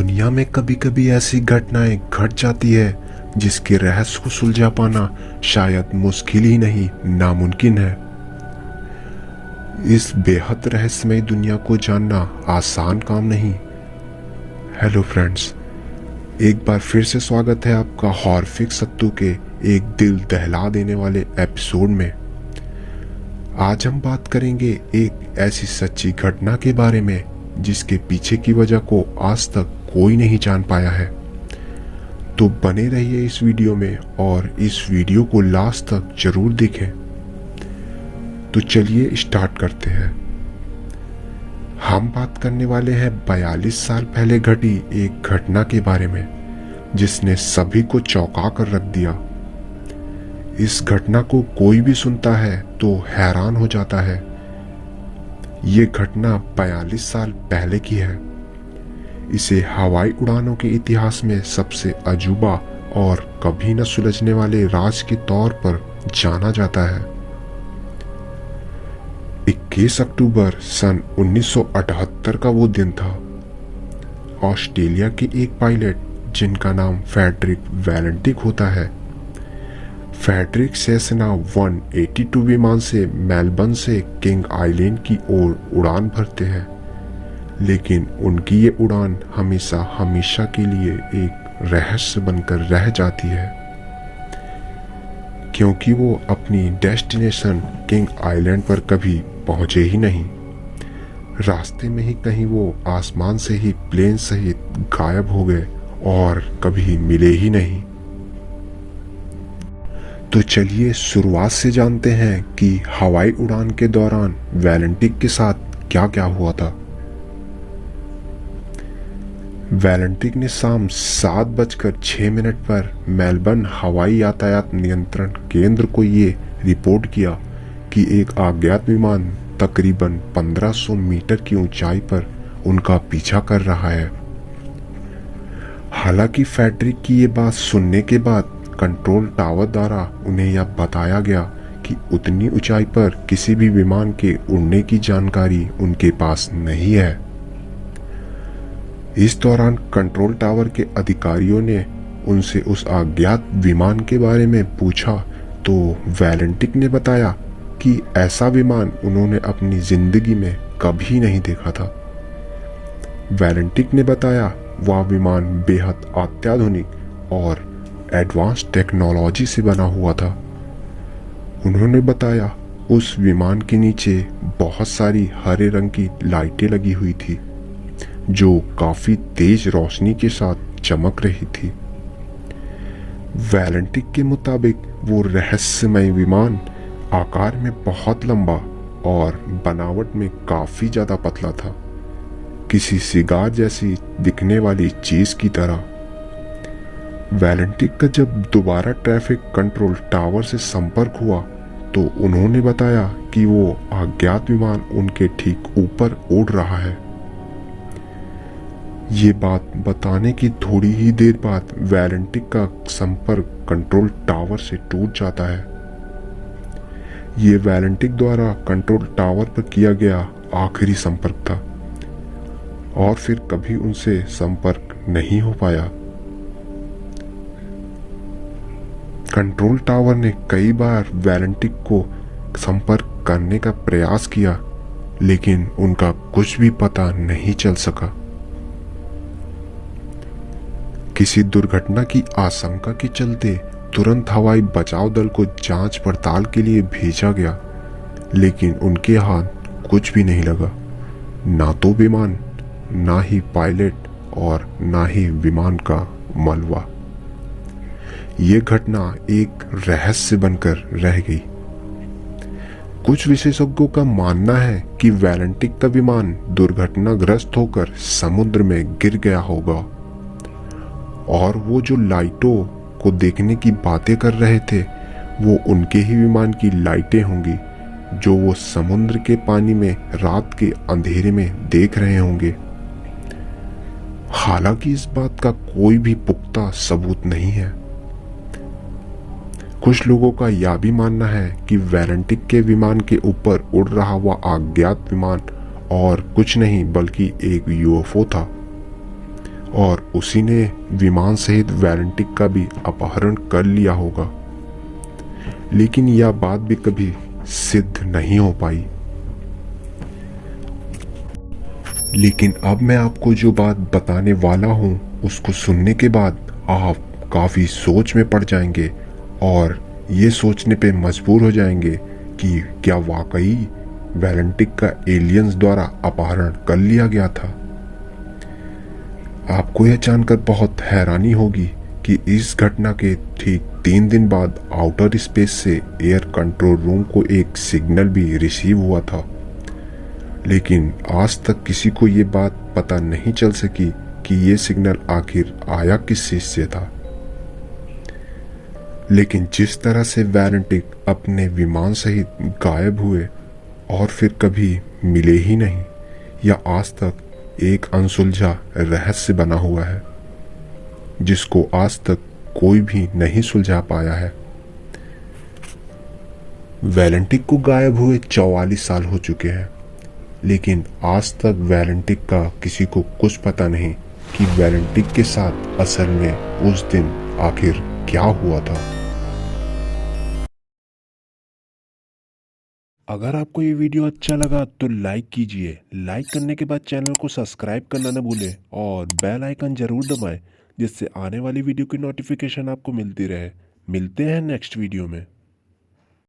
दुनिया में कभी कभी ऐसी घटनाएं घट जाती है जिसके रहस्य को सुलझा पाना शायद मुश्किल ही नहीं नामुमकिन है। इस बेहद रहस्यमय दुनिया को जानना आसान काम नहीं। हेलो फ्रेंड्स, एक बार फिर से स्वागत है आपका हॉरफिक सत्तू के एक दिल दहला देने वाले एपिसोड में। आज हम बात करेंगे एक ऐसी सच्ची घटना के बारे में जिसके पीछे की वजह को आज तक कोई नहीं जान पाया है। तो बने रहिए इस वीडियो में और इस वीडियो को लास्ट तक जरूर देखें। तो चलिए स्टार्ट करते हैं। हम बात करने वाले हैं 42 साल पहले घटी एक घटना के बारे में जिसने सभी को चौंका कर रख दिया। इस घटना को कोई भी सुनता है तो हैरान हो जाता है। ये घटना 42 साल पहले की है। इसे हवाई उड़ानों के इतिहास में सबसे अजूबा और कभी न सुलझने वाले राज के तौर पर जाना जाता है। 21 अक्टूबर सन 1978 का वो दिन था। ऑस्ट्रेलिया के एक पायलट जिनका नाम फ्रेडरिक वेलेंटिक होता है, फ्रेडरिक सेसना 182 विमान से मेलबर्न से किंग आइलैंड की ओर उड़ान भरते हैं, लेकिन उनकी ये उड़ान हमेशा के लिए एक रहस्य बनकर रह जाती है, क्योंकि वो अपनी डेस्टिनेशन किंग आइलैंड पर कभी पहुंचे ही नहीं। रास्ते में ही कहीं वो आसमान से ही प्लेन सहित गायब हो गए और कभी मिले ही नहीं। तो चलिए शुरुआत से जानते हैं कि हवाई उड़ान के दौरान वेलेंटिक के साथ क्या क्या हुआ था। वेलेंटिक ने शाम 7:06 पर मेलबर्न हवाई यातायात नियंत्रण केंद्र को ये रिपोर्ट किया कि एक अज्ञात विमान तकरीबन 1500 मीटर की ऊंचाई पर उनका पीछा कर रहा है। हालांकि फ्रेडरिक की ये बात सुनने के बाद कंट्रोल टावर द्वारा उन्हें यह बताया गया कि उतनी ऊंचाई पर किसी भी विमान के उड़ने की जानकारी उनके पास नहीं है। इस दौरान कंट्रोल टावर के अधिकारियों ने उनसे उस अज्ञात विमान के बारे में पूछा तो वेलेंटिक ने बताया कि ऐसा विमान उन्होंने अपनी जिंदगी में कभी नहीं देखा था। वेलेंटिक ने बताया वह विमान बेहद अत्याधुनिक और एडवांस टेक्नोलॉजी से बना हुआ था। उन्होंने बताया उस विमान के नीचे बहुत सारी हरे रंग की लाइटें लगी हुई थी जो काफी तेज रोशनी के साथ चमक रही थी। वेलेंटिक के मुताबिक वो रहस्यमय विमान आकार में बहुत लंबा और बनावट में काफी ज्यादा पतला था, किसी सिगार जैसी दिखने वाली चीज की तरह। वेलेंटिक का जब दोबारा ट्रैफिक कंट्रोल टावर से संपर्क हुआ तो उन्होंने बताया कि वो अज्ञात विमान उनके ठीक ऊपर उड़ रहा है। ये बात बताने की थोड़ी ही देर बाद वेलेंटिक का संपर्क कंट्रोल टावर से टूट जाता है। ये वेलेंटिक द्वारा कंट्रोल टावर पर किया गया आखिरी संपर्क था और फिर कभी उनसे संपर्क नहीं हो पाया। कंट्रोल टावर ने कई बार वेलेंटिक को संपर्क करने का प्रयास किया, लेकिन उनका कुछ भी पता नहीं चल सका। किसी दुर्घटना की आशंका के चलते तुरंत हवाई बचाव दल को जांच पड़ताल के लिए भेजा गया, लेकिन उनके हाथ कुछ भी नहीं लगा। ना तो विमान, ना ही पायलट और ना ही विमान का मलबा। ये घटना एक रहस्य बनकर रह गई। कुछ विशेषज्ञों का मानना है कि वेलेंटिक का विमान दुर्घटनाग्रस्त होकर समुद्र में गिर गया होगा और वो जो लाइटों को देखने की बातें कर रहे थे वो उनके ही विमान की लाइटें होंगी जो वो समुद्र के पानी में रात के अंधेरे में देख रहे होंगे। हालांकि इस बात का कोई भी पुख्ता सबूत नहीं है। कुछ लोगों का यह भी मानना है कि वेलेंटिक के विमान के ऊपर उड़ रहा हुआ अज्ञात विमान और कुछ नहीं बल्कि एक यूएफओ था और उसी ने विमान सहित वैलेंटिक का भी अपहरण कर लिया होगा। लेकिन यह बात भी कभी सिद्ध नहीं हो पाई। लेकिन अब मैं आपको जो बात बताने वाला हूं उसको सुनने के बाद आप काफी सोच में पड़ जाएंगे और ये सोचने पे मजबूर हो जाएंगे कि क्या वाकई वैलेंटिक का एलियंस द्वारा अपहरण कर लिया गया था। आपको यह जानकर बहुत हैरानी होगी कि इस घटना के ठीक 3 दिन बाद आउटर स्पेस से एयर कंट्रोल रूम को एक सिग्नल भी रिसीव हुआ था। लेकिन आज तक किसी को ये बात पता नहीं चल सकी कि ये सिग्नल आखिर आया किस चीज से था। लेकिन जिस तरह से वैलेंटिक अपने विमान सहित गायब हुए और फिर कभी मिले ही नहीं, यह आज तक एक अनसुलझा रहस्य बना हुआ है जिसको आज तक कोई भी नहीं सुलझा पाया है। वैलेंटिक को गायब हुए 44 साल हो चुके हैं, लेकिन आज तक वैलेंटिक का किसी को कुछ पता नहीं कि वैलेंटिक के साथ असल में उस दिन आखिर क्या हुआ था। अगर आपको ये वीडियो अच्छा लगा तो लाइक कीजिए। लाइक करने के बाद चैनल को सब्सक्राइब करना न भूलें और बेल आइकन जरूर दबाएं, जिससे आने वाली वीडियो की नोटिफिकेशन आपको मिलती रहे। मिलते हैं नेक्स्ट वीडियो में।